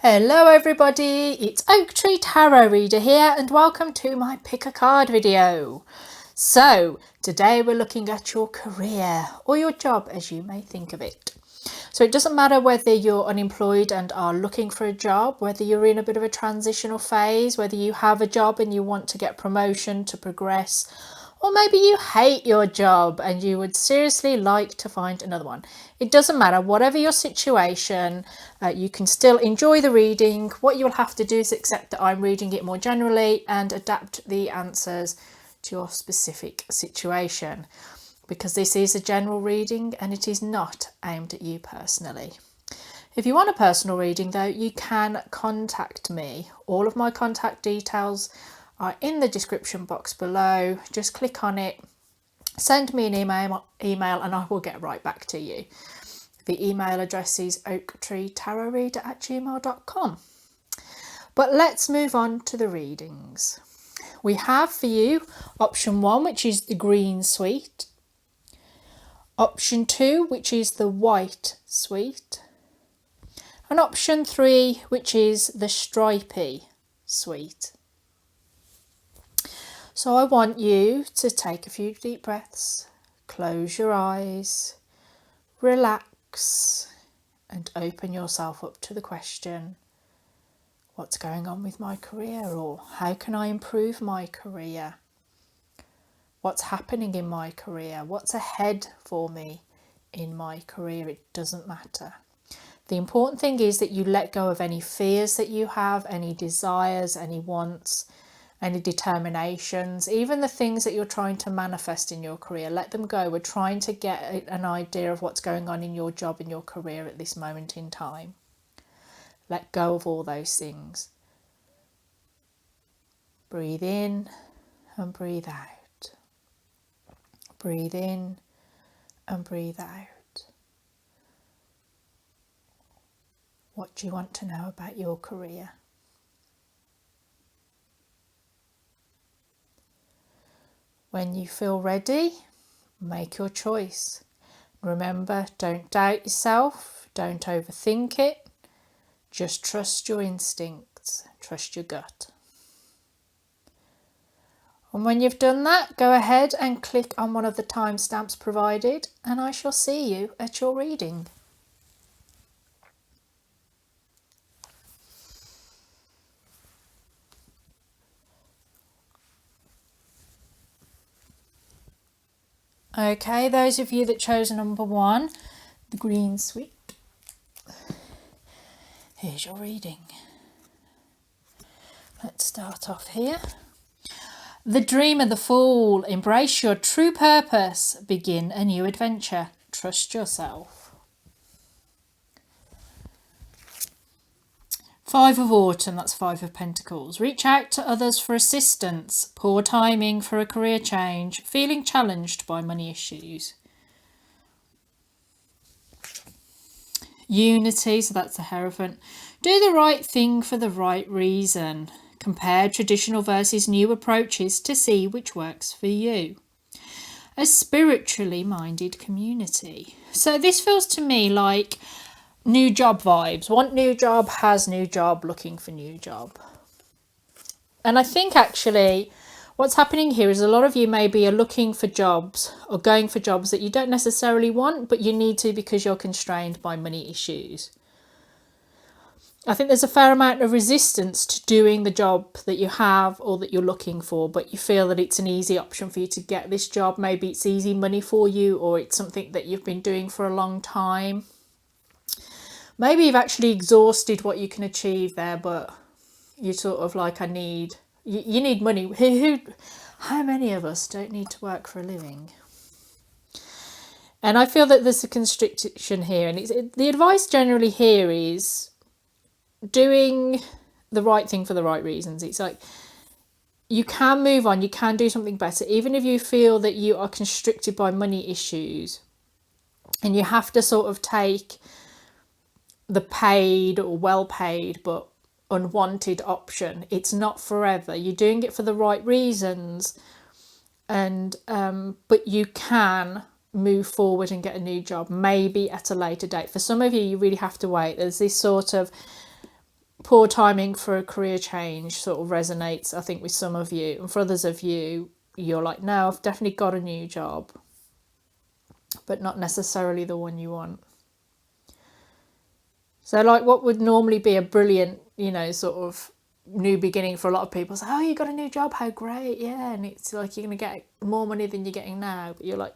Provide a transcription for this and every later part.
Hello everybody, it's Oak Tree Tarot Reader here and welcome to my pick a card video. So today we're looking at your career or your job as you may think of it. So it doesn't matter whether you're unemployed and are looking for a job, whether you're in a bit of a transitional phase, whether you have a job and you want to get promotion to progress, or maybe you hate your job and you would seriously like to find another one. It doesn't matter, whatever your situation, you can still enjoy the reading. What you'll have to do is accept that I'm reading it more generally and adapt the answers to your specific situation, because this is a general reading and it is not aimed at you personally. If you want a personal reading though, you can contact me. All of my contact details are in the description box below. Just click on it, send me an email and I will get right back to you. The email address is oaktreetarotreader@gmail.com. But let's move on to the readings. We have for you option 1, which is the green sweet, option 2, which is the white sweet, and option 3, which is the stripey sweet. So I want you to take a few deep breaths, close your eyes, relax, and open yourself up to the question, what's going on with my career, or how can I improve my career? What's happening in my career? What's ahead for me in my career? It doesn't matter. The important thing is that you let go of any fears that you have, any desires, any wants, any determinations, even the things that you're trying to manifest in your career. Let them go. We're trying to get an idea of what's going on in your job and your career at this moment in time. Let go of all those things. Breathe in and breathe out. Breathe in and breathe out. What do you want to know about your career? When you feel ready, make your choice. Remember, don't doubt yourself, don't overthink it. Just trust your instincts, trust your gut. And when you've done that, go ahead and click on one of the timestamps provided and I shall see you at your reading. Okay, those of you that chose number 1, the green sweet, here's your reading. Let's start off here. The dream of the fool. Embrace your true purpose. Begin a new adventure. Trust yourself. 5 of Autumn, that's 5 of Pentacles. Reach out to others for assistance. Poor timing for a career change. Feeling challenged by money issues. Unity, so that's the Hierophant. Do the right thing for the right reason. Compare traditional versus new approaches to see which works for you. A spiritually minded community. So this feels to me like new job vibes. Want new job, has new job, looking for new job. And I think actually what's happening here is a lot of you maybe are looking for jobs or going for jobs that you don't necessarily want, but you need to because you're constrained by money issues. I think there's a fair amount of resistance to doing the job that you have or that you're looking for, but you feel that it's an easy option for you to get this job. Maybe it's easy money for you, or it's something that you've been doing for a long time. Maybe you've actually exhausted what you can achieve there, but you're sort of like, you need money. How many of us don't need to work for a living? And I feel that there's a constriction here, and the advice generally here is doing the right thing for the right reasons. It's like you can move on, you can do something better, even if you feel that you are constricted by money issues and you have to sort of take the paid or well paid but unwanted option. It's not forever. You're doing it for the right reasons, and but you can move forward and get a new job maybe at a later date. For some of you, you really have to wait. There's this sort of poor timing for a career change sort of resonates, I think, with some of you. And for others of you, you're like, no, I've definitely got a new job, but not necessarily the one you want. So like what would normally be a brilliant, sort of new beginning for a lot of people. Say, oh, you got a new job, how great, yeah. And it's like you're going to get more money than you're getting now. But you're like,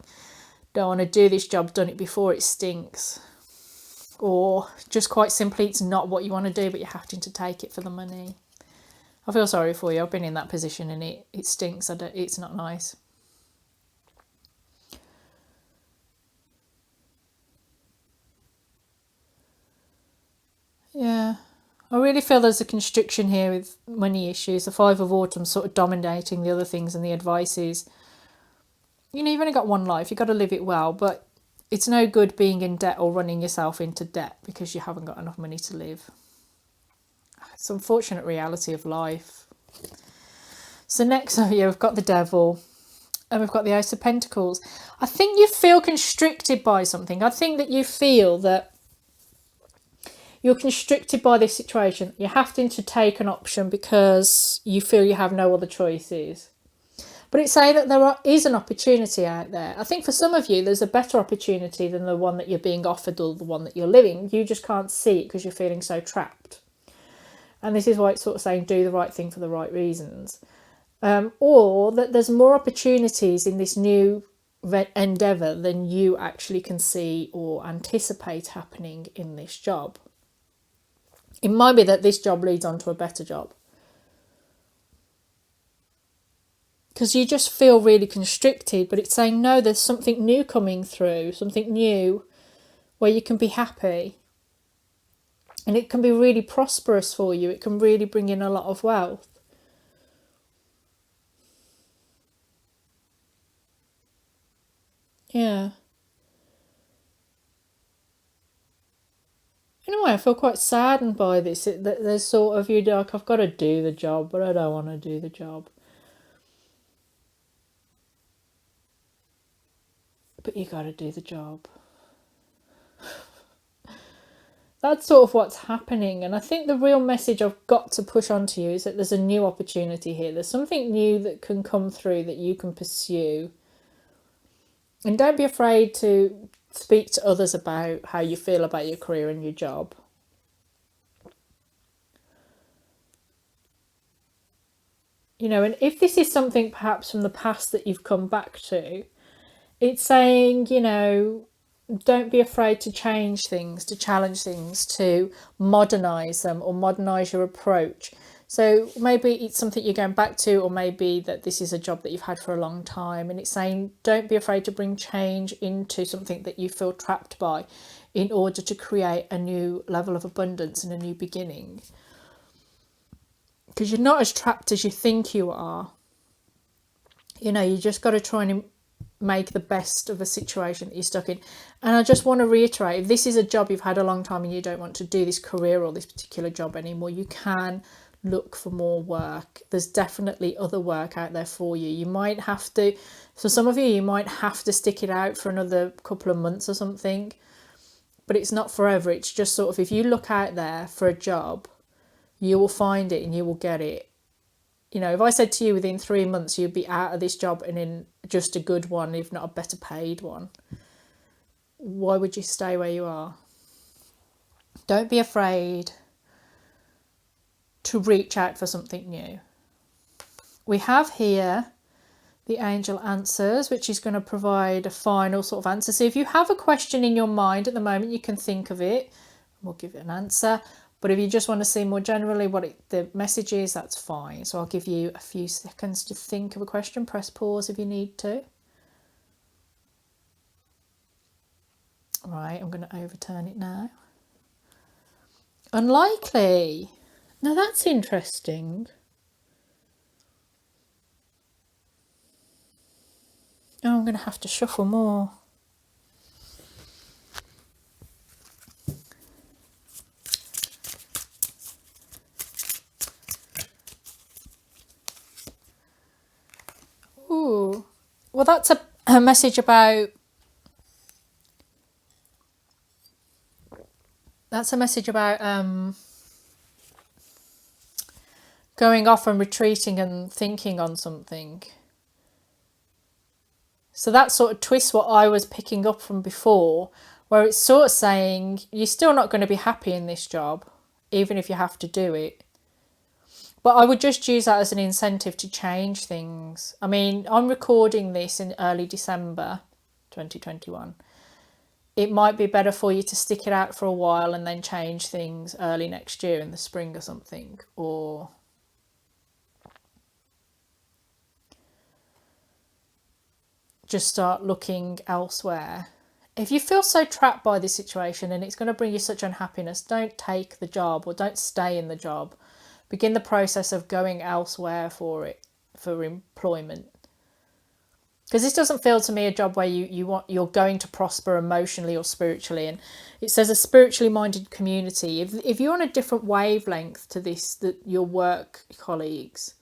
don't want to do this job, done it before, it stinks. Or just quite simply, it's not what you want to do, but you're having to take it for the money. I feel sorry for you. I've been in that position and it stinks. It's not nice. Yeah. I really feel there's a constriction here with money issues. The Five of Autumn sort of dominating the other things, and the advice is, you've only got one life. You've got to live it well, but it's no good being in debt or running yourself into debt because you haven't got enough money to live. It's an unfortunate reality of life. So next over here, we've got the Devil and we've got the Ace of Pentacles. I think you feel constricted by something. I think that you feel that you're constricted by this situation. You're having to take an option because you feel you have no other choices. But it's saying that there is an opportunity out there. I think for some of you, there's a better opportunity than the one that you're being offered or the one that you're living. You just can't see it because you're feeling so trapped. And this is why it's sort of saying do the right thing for the right reasons. Or that there's more opportunities in this new endeavour than you actually can see or anticipate happening in this job. It might be that this job leads on to a better job. Because you just feel really constricted, but it's saying, no, there's something new coming through, something new where you can be happy. And it can be really prosperous for you. It can really bring in a lot of wealth. Yeah. In a way, I feel quite saddened by this. That there's sort of, you're like, I've got to do the job, but I don't want to do the job. But you got to do the job. That's sort of what's happening. And I think the real message I've got to push onto you is that there's a new opportunity here. There's something new that can come through that you can pursue. And don't be afraid to speak to others about how you feel about your career and your job. And if this is something perhaps from the past that you've come back to, it's saying, don't be afraid to change things, to challenge things, to modernise them or modernise your approach. So maybe it's something you're going back to, or maybe that this is a job that you've had for a long time. And it's saying, don't be afraid to bring change into something that you feel trapped by in order to create a new level of abundance and a new beginning. Because you're not as trapped as you think you are. You just got to try and make the best of a situation that you're stuck in. And I just want to reiterate, if this is a job you've had a long time and you don't want to do this career or this particular job anymore, you can look for more work. There's definitely other work out there for you. You might have to, so some of you might have to stick it out for another couple of months or something, but it's not forever. It's just sort of, if you look out there for a job, you will find it and you will get it. If I said to you within 3 months you'd be out of this job and in just a good one, if not a better paid one, why would you stay where you are? Don't be afraid to reach out for something new. We have here the angel answers, which is going to provide a final sort of answer. So if you have a question in your mind at the moment, you can think of it. We'll give it an answer. But if you just want to see more generally what the message is, that's fine. So I'll give you a few seconds to think of a question. Press pause if you need to. Right, I'm going to overturn it now. Unlikely. Now that's interesting. Oh, I'm going to have to shuffle more. Ooh. Well, that's a message about... That's a message about going off and retreating and thinking on something. So that sort of twists what I was picking up from before, where it's sort of saying you're still not going to be happy in this job, even if you have to do it. But I would just use that as an incentive to change things. I mean, I'm recording this in early December 2021. It might be better for you to stick it out for a while and then change things early next year in the spring or something. Or just start looking elsewhere. If you feel so trapped by this situation and it's going to bring you such unhappiness, don't take the job or don't stay in the job. Begin the process of going elsewhere for employment. Because this doesn't feel to me a job where you're going to prosper emotionally or spiritually. And it says a spiritually minded community. If you're on a different wavelength to your work colleagues,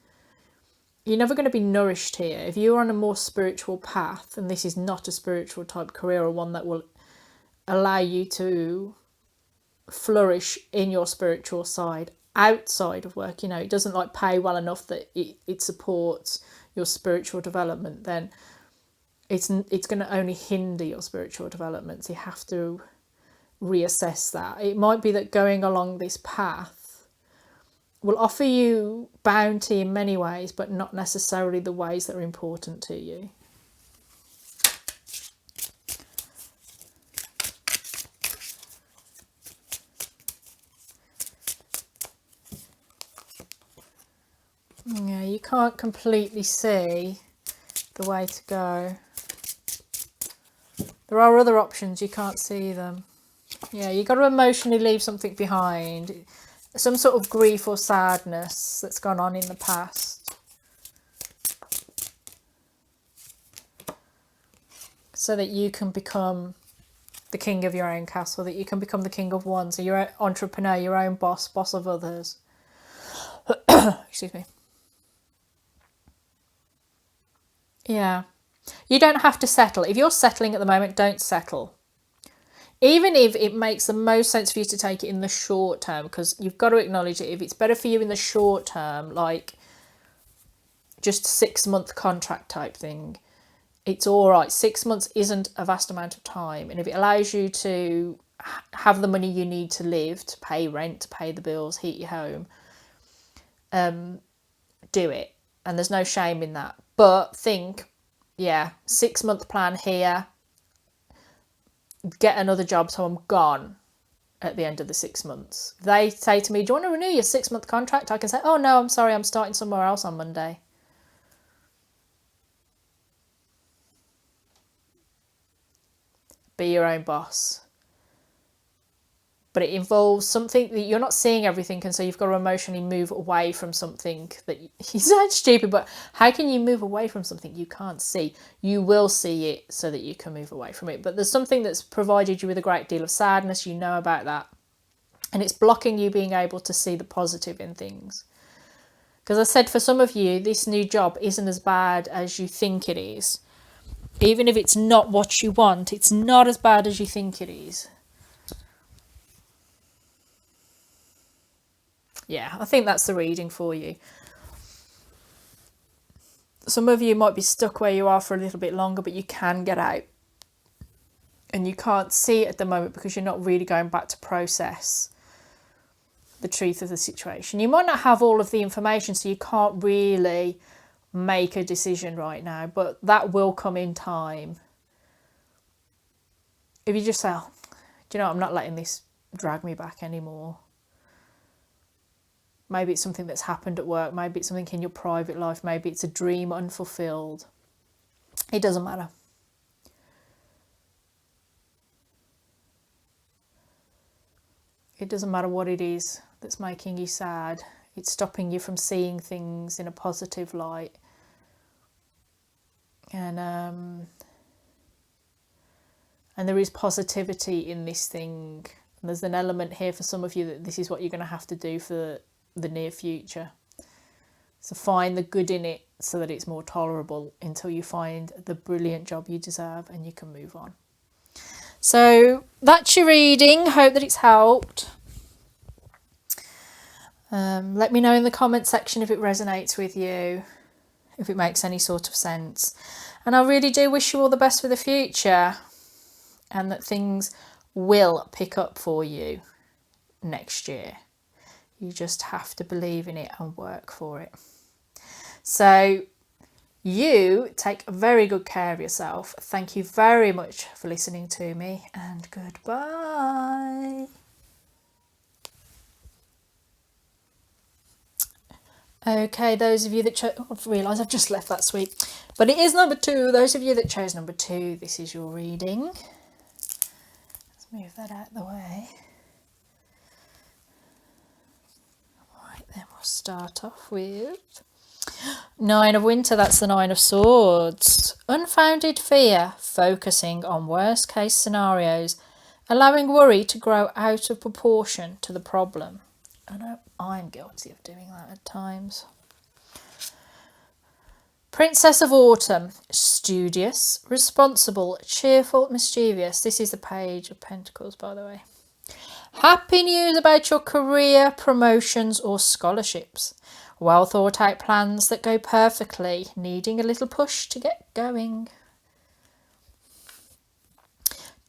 you're never going to be nourished here. If you're on a more spiritual path, and this is not a spiritual type career or one that will allow you to flourish in your spiritual side outside of work, it doesn't like pay well enough that it supports your spiritual development, then it's going to only hinder your spiritual development. So you have to reassess that. It might be that going along this path will offer you bounty in many ways, but not necessarily the ways that are important to you. Yeah, you can't completely see the way to go. There are other options, you can't see them. Yeah, you've got to emotionally leave something behind. Some sort of grief or sadness that's gone on in the past. So that you can become the king of your own castle, that you can become the king of one. So you're an entrepreneur, your own boss of others. Excuse me. Yeah. You don't have to settle. If you're settling at the moment, don't settle. Even if it makes the most sense for you to take it in the short term, because you've got to acknowledge it. If it's better for you in the short term, like just 6-month contract type thing, it's all right. 6 months isn't a vast amount of time. And if it allows you to have the money you need to live, to pay rent, to pay the bills, heat your home, do it. And there's no shame in that. But think, 6-month plan here, get another job so I'm gone at the end of the 6 months. If they say to me, do you want to renew your 6-month contract? I can say, oh no, I'm sorry, I'm starting somewhere else on Monday. Be your own boss. But it involves something that you're not seeing everything, and so you've got to emotionally move away from something that you sound stupid, but how can you move away from something you can't see? You will see it so that you can move away from it. But there's something that's provided you with a great deal of sadness, you know about that. And it's blocking you being able to see the positive in things. Because I said, for some of you, this new job isn't as bad as you think it is. Even if it's not what you want, it's not as bad as you think it is. Yeah, I think that's the reading for you. Some of you might be stuck where you are for a little bit longer, but you can get out. And you can't see it at the moment because you're not really going back to process the truth of the situation. You might not have all of the information, so you can't really make a decision right now, but that will come in time. If you just say, oh, do you know, I'm not letting this drag me back anymore. Maybe it's something that's happened at work. Maybe it's something in your private life. Maybe it's a dream unfulfilled. It doesn't matter. It doesn't matter what it is that's making you sad. It's stopping you from seeing things in a positive light. And there is positivity in this thing. And there's an element here for some of you that this is what you're going to have to do for the near future. So find the good in it so that it's more tolerable until you find the brilliant job you deserve and you can move on. So that's your reading. Hope that it's helped. Let me know in the comment section if it resonates with you, if it makes any sort of sense. And I really do wish you all the best for the future, and that things will pick up for you next year. You just have to believe in it and work for it. So you take very good care of yourself. Thank you very much for listening to me, and goodbye. Okay, those of you that chose, I've realised I've just left that sweet, but it is number 2. Those of you that chose number 2, this is your reading. Let's move that out of the way. Right, then we'll start off with 9 of Winter. That's the 9 of Swords. Unfounded fear, focusing on worst case scenarios, allowing worry to grow out of proportion to the problem. I know I'm guilty of doing that at times. Princess of Autumn, studious, responsible, cheerful, mischievous. This is the Page of Pentacles, by the way. Happy news about your career, promotions or scholarships. Well thought out plans that go perfectly, needing a little push to get going.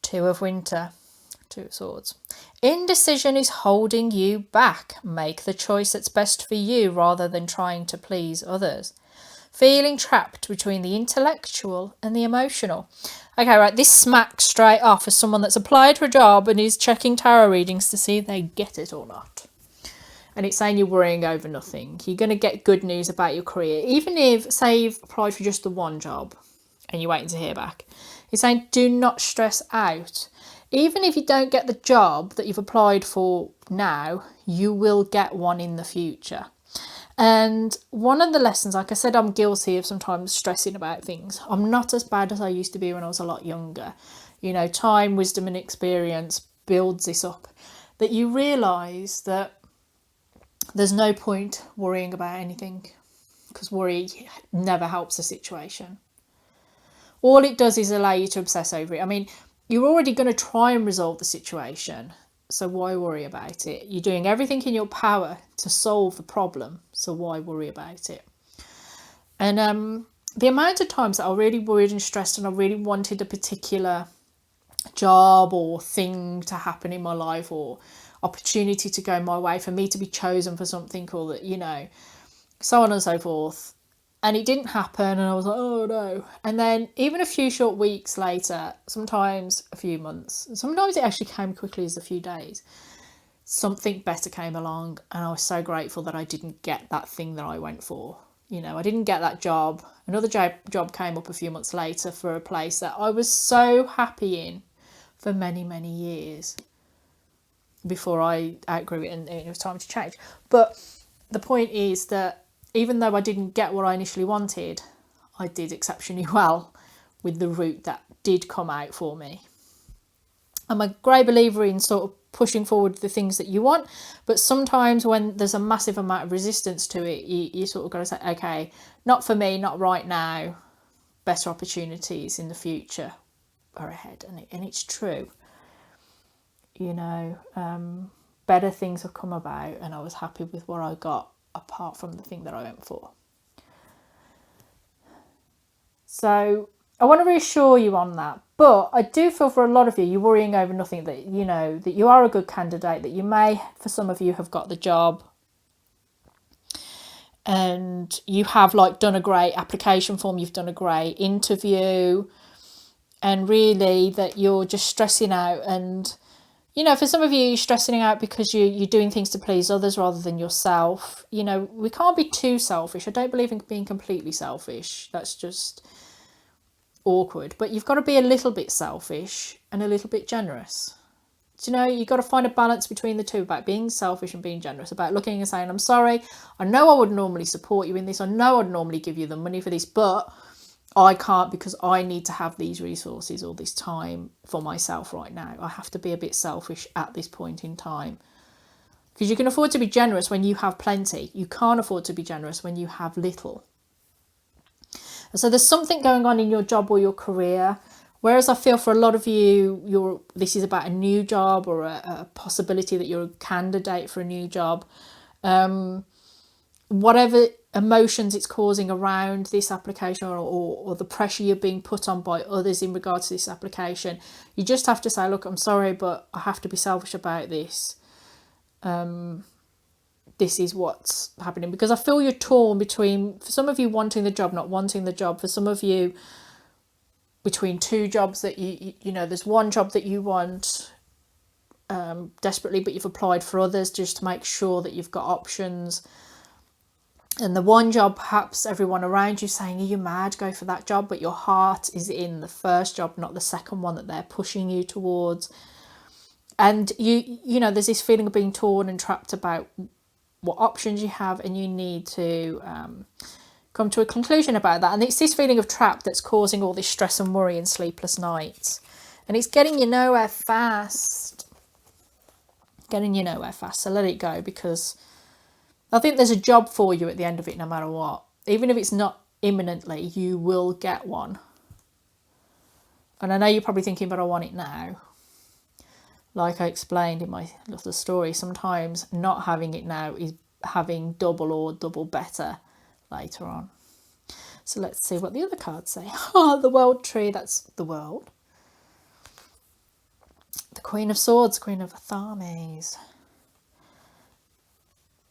2 of Winter, 2 of Swords. Indecision is holding you back. Make the choice that's best for you rather than trying to please others. Feeling trapped between the intellectual and the emotional. Okay, right, this smacks straight off as someone that's applied for a job and is checking tarot readings to see if they get it or not. And it's saying you're worrying over nothing. You're going to get good news about your career. Even if, say, you've applied for just the one job and you're waiting to hear back. It's saying do not stress out. Even if you don't get the job that you've applied for now, you will get one in the future. And one of the lessons, like I said, I'm guilty of sometimes stressing about things. I'm not as bad as I used to be when I was a lot younger. You know, time, wisdom and experience builds this up. That you realise that there's no point worrying about anything, because worry never helps the situation. All it does is allow you to obsess over it. I mean, you're already going to try and resolve the situation, so why worry about it? You're doing everything in your power to solve the problem, so why worry about it? And the amount of times that I really worried and stressed and I really wanted a particular job or thing to happen in my life or opportunity to go my way, for me to be chosen for something, or that, you know, so on and so forth. And it didn't happen, and I was like, oh no. And then even a few short weeks later, sometimes a few months, sometimes it actually came quickly as a few days, something better came along, and I was so grateful that I didn't get that thing that I went for. You know, I didn't get that job. Another job came up a few months later for a place that I was so happy in for many, many years before I outgrew it and it was time to change. But the point is that even though I didn't get what I initially wanted, I did exceptionally well with the route that did come out for me. I'm a great believer in sort of pushing forward the things that you want, but sometimes when there's a massive amount of resistance to it, you sort of got to say, okay, not for me, not right now, better opportunities in the future are ahead. And it's true, you know, better things have come about, and I was happy with what I got apart from the thing that I went for. So I want to reassure you on that. But I do feel for a lot of you, you're worrying over nothing, that, you know, that you are a good candidate, that you may, for some of you, have got the job and you have like done a great application form, you've done a great interview, and really that you're just stressing out. And, you know, for some of you, you're stressing out because you're doing things to please others rather than yourself. You know, we can't be too selfish. I don't believe in being completely selfish. That's just awkward. But you've got to be a little bit selfish and a little bit generous. Do you know, you've got to find a balance between the two, about being selfish and being generous, about looking and saying, I'm sorry, I know I would normally support you in this, I know I'd normally give you the money for this, but I can't because I need to have these resources or this time for myself right now. I have to be a bit selfish at this point in time. Because you can afford to be generous when you have plenty. You can't afford to be generous when you have little. And so there's something going on in your job or your career. Whereas I feel for a lot of you, this is about a new job or a possibility that you're a candidate for a new job. whatever emotions it's causing around this application, or the pressure you're being put on by others in regards to this application, you just have to say, look, I'm sorry, but I have to be selfish about this. This is what's happening, because I feel you're torn between, for some of you, wanting the job, not wanting the job. For some of you, between two jobs that you know, there's one job that you want desperately, but you've applied for others just to make sure that you've got options. And the one job, perhaps everyone around you saying, are you mad, go for that job, but your heart is in the first job, not the second one that they're pushing you towards. And you know, there's this feeling of being torn and trapped about what options you have, and you need to come to a conclusion about that. And it's this feeling of trap that's causing all this stress and worry and sleepless nights, and it's getting you nowhere fast. So let it go, because I think there's a job for you at the end of it, no matter what. Even if it's not imminently, you will get one. And I know you're probably thinking, but I want it now. Like I explained in my little story, sometimes not having it now is having double or double better later on. So let's see what the other cards say. Oh, the World Tree, that's the world. The Queen of Swords, Queen of Tharmes.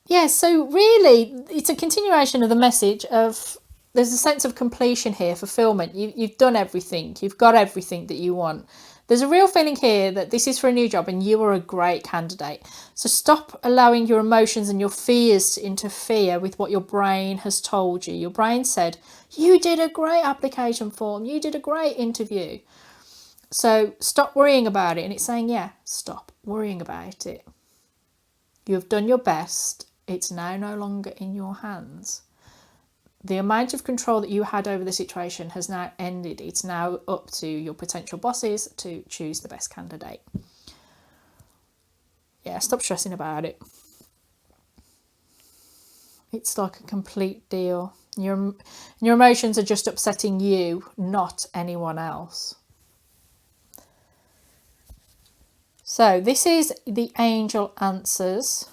Yeah, so really, it's a continuation of the message of, there's a sense of completion here, fulfillment. You've done everything. You've got everything that you want. There's a real feeling here that this is for a new job and you are a great candidate. So stop allowing your emotions and your fears to interfere with what your brain has told you. Your brain said, you did a great application form. You did a great interview. So stop worrying about it. And it's saying, yeah, stop worrying about it. You have done your best. It's now no longer in your hands. The amount of control that you had over the situation has now ended. It's now up to your potential bosses to choose the best candidate. Yeah, stop stressing about it. It's like a complete deal. Your emotions are just upsetting you, not anyone else. So this is the angel answers.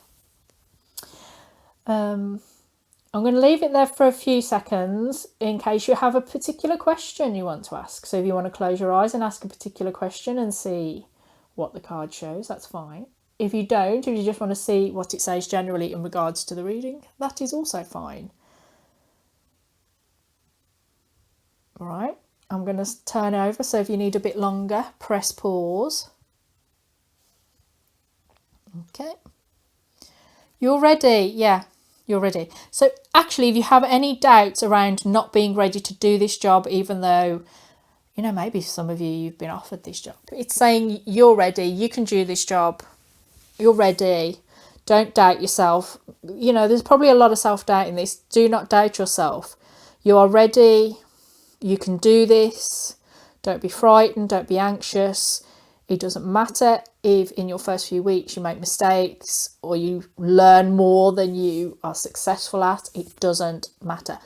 I'm going to leave it there for a few seconds in case you have a particular question you want to ask. So if you want to close your eyes and ask a particular question and see what the card shows, that's fine. If you don't, if you just want to see what it says generally in regards to the reading, that is also fine. All right, I'm going to turn over. So if you need a bit longer, press pause. Okay. You're ready. Yeah. You're ready. So actually, if you have any doubts around not being ready to do this job, even though, you know, maybe some of you've been offered this job, it's saying you're ready, you can do this job, you're ready, don't doubt yourself. You know, there's probably a lot of self-doubt in this. Do not doubt yourself. You are ready, you can do this, don't be frightened, don't be anxious. It doesn't matter if in your first few weeks you make mistakes or you learn more than you are successful at. It doesn't matter.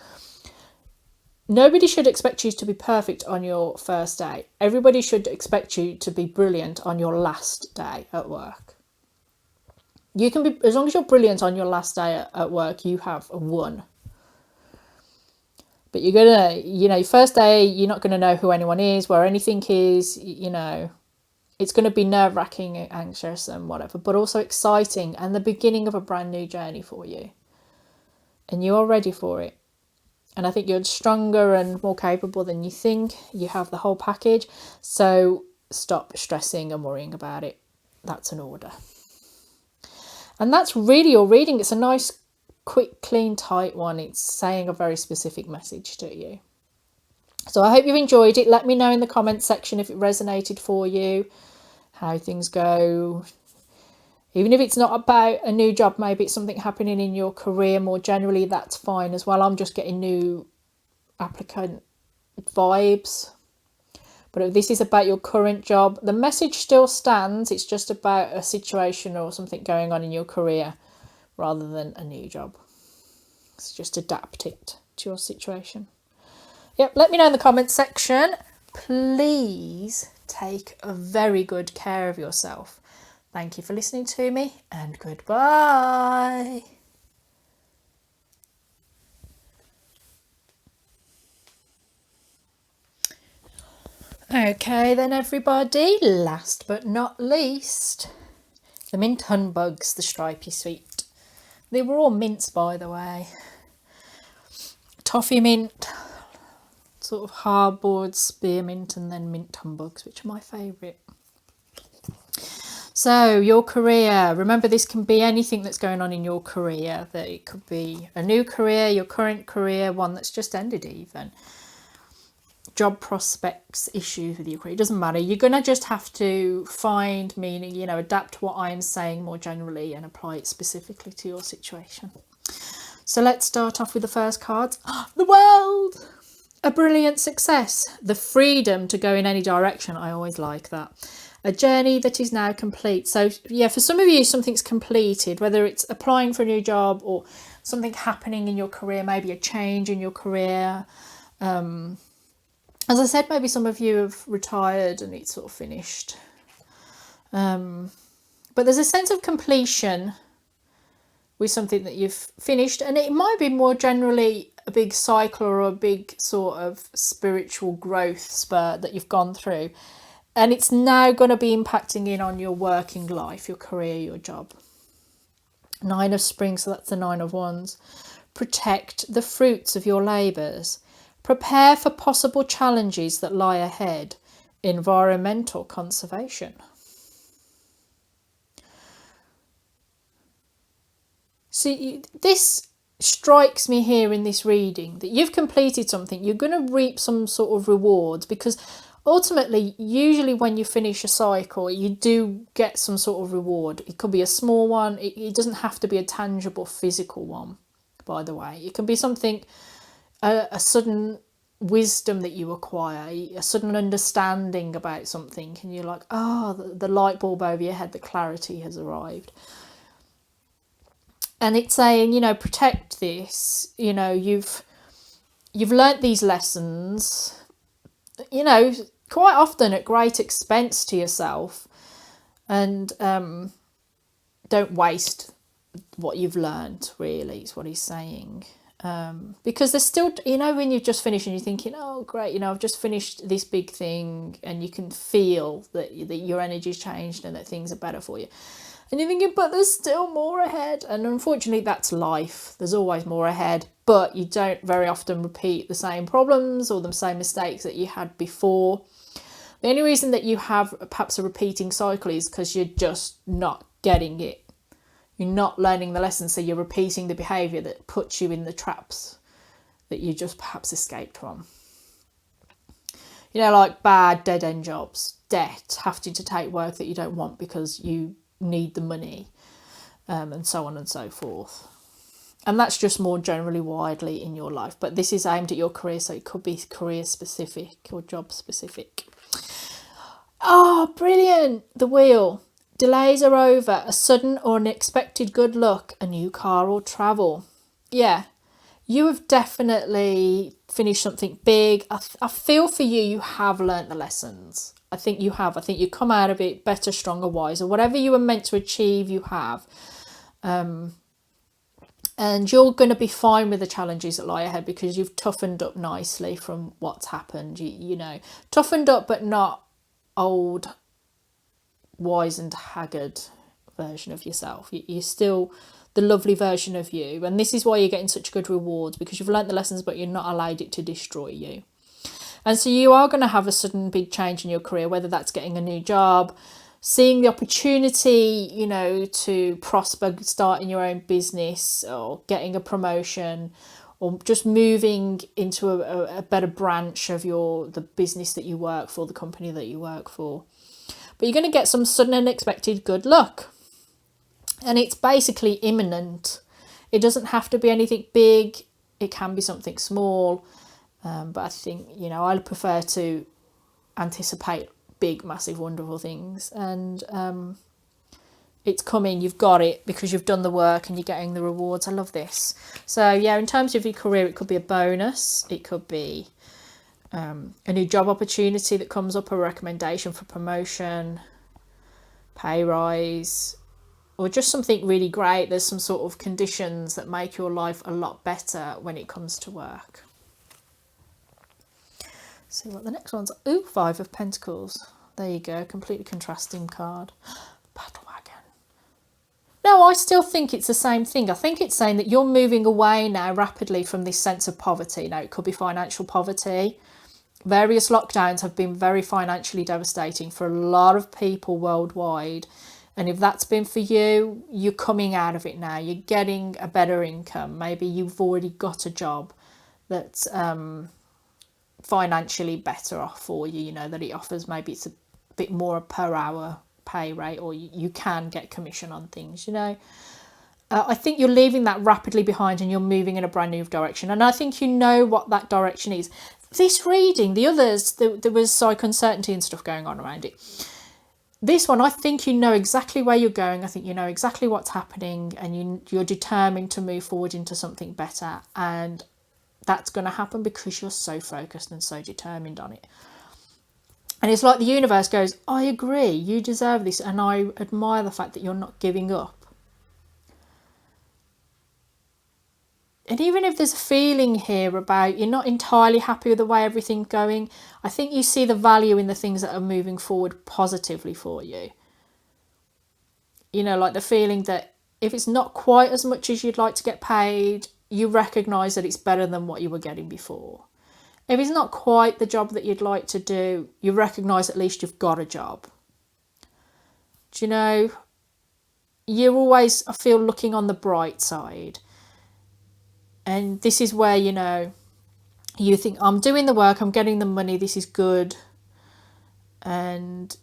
Nobody should expect you to be perfect on your first day. Everybody should expect you to be brilliant on your last day at work. You can be, as long as you're brilliant on your last day at work, you have won. But you're gonna, you know, your first day, you're not gonna know who anyone is, where anything is, you know. It's going to be nerve-wracking, anxious and whatever, but also exciting and the beginning of a brand new journey for you. And you are ready for it. And I think you're stronger and more capable than you think. You have the whole package. So stop stressing and worrying about it. That's an order. And that's really your reading. It's a nice, quick, clean, tight one. It's saying a very specific message to you. So I hope you've enjoyed it. Let me know in the comments section if it resonated for you, how things go. Even if it's not about a new job, maybe it's something happening in your career more generally, that's fine as well. I'm just getting new applicant vibes. But if this is about your current job, the message still stands. It's just about a situation or something going on in your career rather than a new job. So just adapt it to your situation. Yep, let me know in the comments section. Please take a very good care of yourself. Thank you for listening to me, and goodbye. Okay then everybody, last but not least, the mint humbugs, the Stripey Sweet. They were all mints, by the way. Toffee mint, sort of hardboard spearmint, and then mint humbugs, which are my favourite. So your career, remember this can be anything that's going on in your career. That it could be a new career, your current career, one that's just ended even. Job prospects, issues with your career, it doesn't matter. You're going to just have to find meaning, you know, adapt what I'm saying more generally and apply it specifically to your situation. So let's start off with the first cards. The world! A brilliant success. The freedom to go in any direction. I always like that. A journey that is now complete. So yeah, for some of you, something's completed, whether it's applying for a new job or something happening in your career, maybe a change in your career. As I said, maybe some of you have retired and it's sort of finished. But there's a sense of completion with something that you've finished. And it might be more generally a big cycle or a big sort of spiritual growth spurt that you've gone through. And it's now going to be impacting in on your working life, your career, your job. 9 of Spring, so that's the 9 of Wands. Protect the fruits of your labours. Prepare for possible challenges that lie ahead. Environmental conservation. See, this strikes me here in this reading that you've completed something. You're going to reap some sort of rewards, because ultimately, usually when you finish a cycle, you do get some sort of reward. It could be a small one. It doesn't have to be a tangible physical one, by the way. It can be something, a sudden wisdom that you acquire, a sudden understanding about something, and you're like, oh, the light bulb over your head, the clarity has arrived. And it's saying, you know, protect this. You know, you've learnt these lessons, you know, quite often at great expense to yourself, and don't waste what you've learnt, really, is what he's saying. Because there's still, you know, when you've just finished and you're thinking, oh great, you know, I've just finished this big thing, and you can feel that your energy's changed and that things are better for you, and you're thinking, but there's still more ahead. And unfortunately, that's life. There's always more ahead, but you don't very often repeat the same problems or the same mistakes that you had before. The only reason that you have perhaps a repeating cycle is because you're just not getting it. You're not learning the lessons, so you're repeating the behaviour that puts you in the traps that you just perhaps escaped from. You know, like bad dead-end jobs, debt, having to take work that you don't want because you need the money, and so on and so forth. And that's just more generally widely in your life. But this is aimed at your career, so it could be career specific or job specific. Oh, brilliant. The wheel. Delays are over. A sudden or unexpected good luck. A new car or travel. Yeah, you have definitely finished something big. I feel for you, you have learnt the lessons. I think you have. I think you come out of it better, stronger, wiser. Whatever you were meant to achieve, you have. And you're going to be fine with the challenges that lie ahead, because you've toughened up nicely from what's happened. You know, toughened up, but not old, wizened, haggard version of yourself. You're still the lovely version of you. And this is why you're getting such good rewards, because you've learnt the lessons, but you're not allowed it to destroy you. And so you are going to have a sudden big change in your career, whether that's getting a new job, seeing the opportunity, you know, to prosper, starting your own business, or getting a promotion, or just moving into a better branch of the business that you work for, the company that you work for. But you're going to get some sudden unexpected good luck. And it's basically imminent. It doesn't have to be anything big. It can be something small. But I think, you know, I prefer to anticipate big, massive, wonderful things. And it's coming. You've got it because you've done the work and you're getting the rewards. I love this. So, yeah, in terms of your career, it could be a bonus. It could be a new job opportunity that comes up, a recommendation for promotion, pay rise, or just something really great. There's some sort of conditions that make your life a lot better when it comes to work. See what the next one's. Ooh, Five of Pentacles. There you go, completely contrasting card. Battle wagon. No, I still think it's the same thing. I think it's saying that you're moving away now rapidly from this sense of poverty. Now, it could be financial poverty. Various lockdowns have been very financially devastating for a lot of people worldwide. And if that's been for you, you're coming out of it now. You're getting a better income. Maybe you've already got a job that's financially better off for you, you know, that it offers, maybe it's a bit more per hour pay rate, or you can get commission on things, you know. I think you're leaving that rapidly behind and you're moving in a brand new direction. And I think you know what that direction is. This reading, the others, there was like uncertainty and stuff going on around it. This one, I think you know exactly where you're going. I think you know exactly what's happening, and you're determined to move forward into something better. And that's going to happen because you're so focused and so determined on it. And it's like the universe goes, I agree, you deserve this. And I admire the fact that you're not giving up. And even if there's a feeling here about you're not entirely happy with the way everything's going, I think you see the value in the things that are moving forward positively for you. You know, like the feeling that if it's not quite as much as you'd like to get paid, you recognise that it's better than what you were getting before. If it's not quite the job that you'd like to do, you recognise at least you've got a job. Do you know, you're always, I feel, looking on the bright side. And this is where, you know, you think, I'm doing the work, I'm getting the money, this is good. And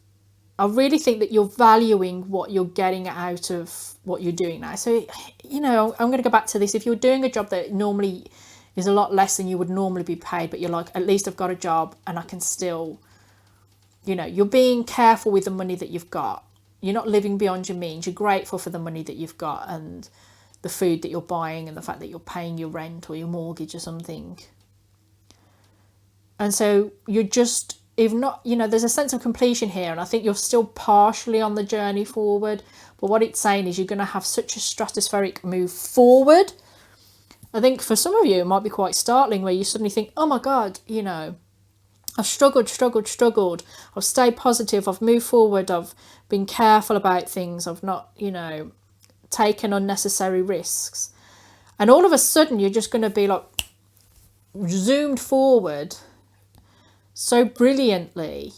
I really think that you're valuing what you're getting out of what you're doing now. So, you know, I'm going to go back to this. If you're doing a job that normally is a lot less than you would normally be paid, but you're like, at least I've got a job and I can still, you know, you're being careful with the money that you've got. You're not living beyond your means. You're grateful for the money that you've got and the food that you're buying and the fact that you're paying your rent or your mortgage or something. And so you're just, if not, you know, there's a sense of completion here, and I think you're still partially on the journey forward. But what it's saying is you're going to have such a stratospheric move forward. I think for some of you, it might be quite startling where you suddenly think, oh my God, you know, I've struggled. I've stayed positive. I've moved forward. I've been careful about things. I've not, you know, taken unnecessary risks. And all of a sudden, you're just going to be like zoomed forward so brilliantly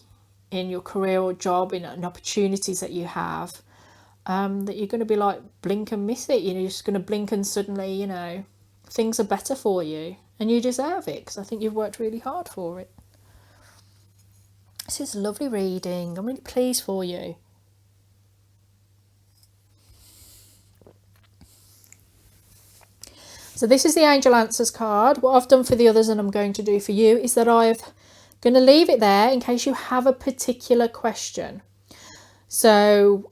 in your career or job, in opportunities that you have, that you're going to be like, blink and miss it. You're just going to blink and suddenly, you know, things are better for you. And you deserve it, because I think you've worked really hard for it. This is a lovely reading. I'm really pleased for you. So this is the Angel Answers card. What I've done for the others and I'm going to do for you is that I'm going to leave it there in case you have a particular question. So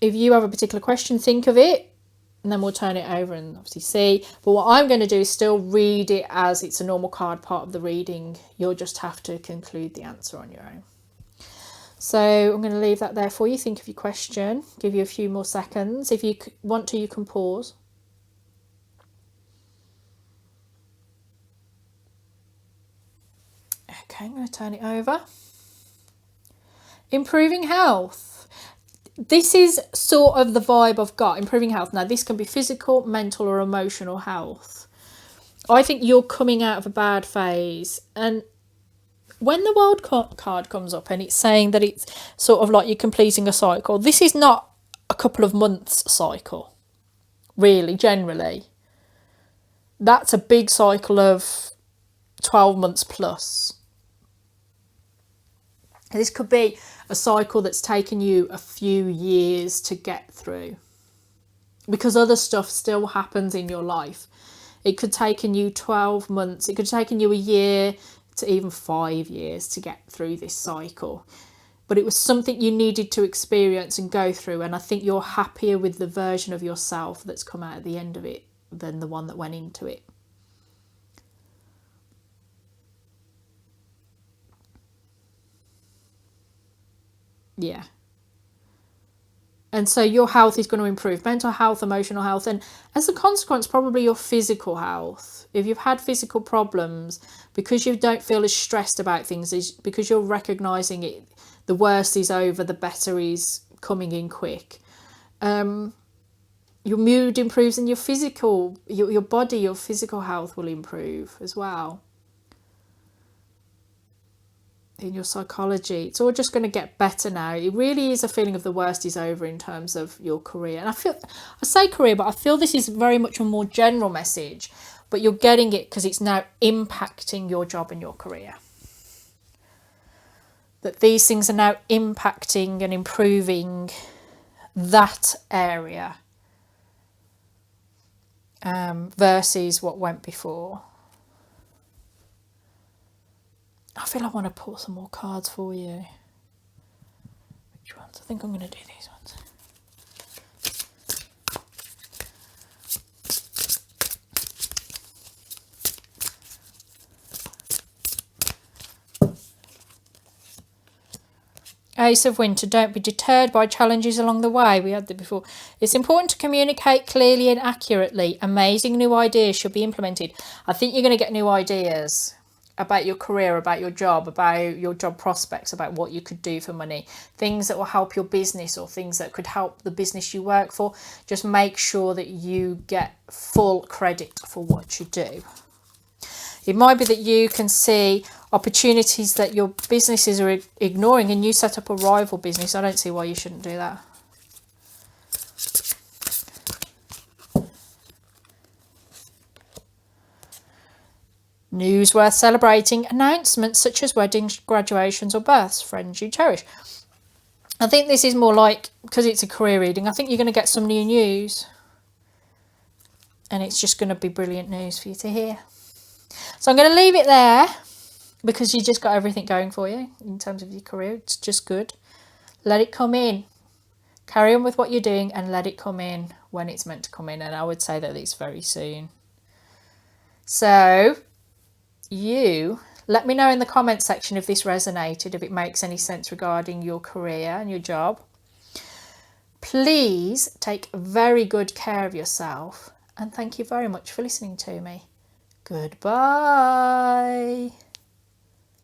if you have a particular question, think of it, and then we'll turn it over and obviously see. But what I'm going to do is still read it as it's a normal card part of the reading. You'll just have to conclude the answer on your own. So I'm going to leave that there for you. Think of your question. Give you a few more seconds. If you want to, you can pause. Okay, I'm going to turn it over. Improving health. This is sort of the vibe I've got. Improving health. Now, this can be physical, mental or emotional health. I think you're coming out of a bad phase. And when the World card comes up and it's saying that it's sort of like you're completing a cycle, this is not a couple of months cycle, really, generally. That's a big cycle of 12 months plus. This could be a cycle that's taken you a few years to get through, because other stuff still happens in your life. It could take you 12 months, it could take you a year to even 5 years to get through this cycle. But it was something you needed to experience and go through, and I think you're happier with the version of yourself that's come out at the end of it than the one that went into it. Yeah. And so your health is going to improve, mental health, emotional health, and as a consequence, probably your physical health. If you've had physical problems, because you don't feel as stressed about things, is because you're recognizing it, the worst is over, the better is coming in quick. Your mood improves, and your physical, your body, your physical health will improve as well. In your psychology, it's all just going to get better now. It really is a feeling of the worst is over in terms of your career. And I say career, but I feel this is very much a more general message, but you're getting it because it's now impacting your job and your career. That these things are now impacting and improving that area versus what went before. I feel I want to pull some more cards for you. Which ones? I think I'm going to do these ones. Ace of Winter, don't be deterred by challenges along the way. We had that before. It's important to communicate clearly and accurately. Amazing new ideas should be implemented. I think you're going to get new ideas about your career, about your job prospects, about what you could do for money, things that will help your business or things that could help the business you work for. Just make sure that you get full credit for what you do. It might be that you can see opportunities that your businesses are ignoring and you set up a rival business. I don't see why you shouldn't do that. News worth celebrating. Announcements such as weddings, graduations or births. Friends you cherish. I think this is more like, because it's a career reading, I think you're going to get some new news. And it's just going to be brilliant news for you to hear. So I'm going to leave it there because you just got everything going for you in terms of your career. It's just good. Let it come in. Carry on with what you're doing and let it come in when it's meant to come in. And I would say that it's very soon. So you let me know in the comment section if this resonated, if it makes any sense regarding your career and your job. Please take very good care of yourself and thank you very much for listening to me. Goodbye.